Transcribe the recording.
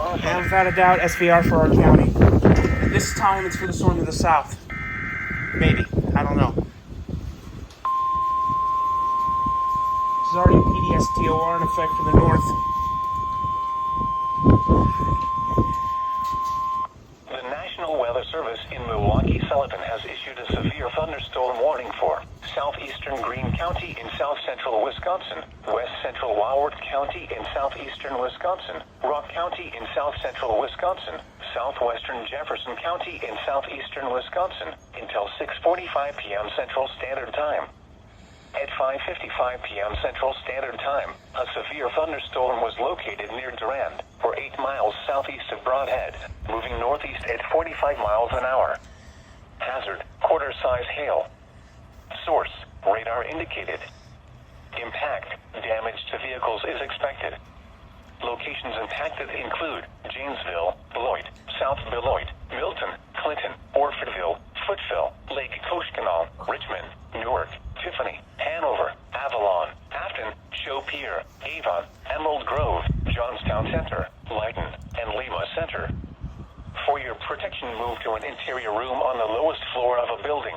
And without a doubt, SVR for our county. This time it's for the storm to the south. Maybe. I don't know. There's already a PDS-TOR in effect for the north. The National Weather Service in Milwaukee-Sullivan has issued a severe thunderstorm warning for southeastern Greene County in south-central Wisconsin, west-central Walworth County in southeastern Wisconsin, Rock County in south-central Wisconsin, southwestern Jefferson County in southeastern Wisconsin, until 6:45 p.m. Central Standard Time. At 5:55 p.m. Central Standard Time, a severe thunderstorm was located near Durand, or 8 miles southeast of Brodhead, moving northeast at 45 miles an hour. Hazard, quarter-size hail. Source, radar indicated. Impact, damage to vehicles is expected. Locations impacted include Janesville, Beloit, South Beloit, Milton, Clinton, Orfordville, Footville, Lake Koshkonong, Richmond, Newark, Tiffany, Hanover, Avalon, Afton, Chopier, Avon, Emerald Grove, Johnstown Center, Lyden, and Lima Center. For your protection, move to an interior room on the lowest floor of a building.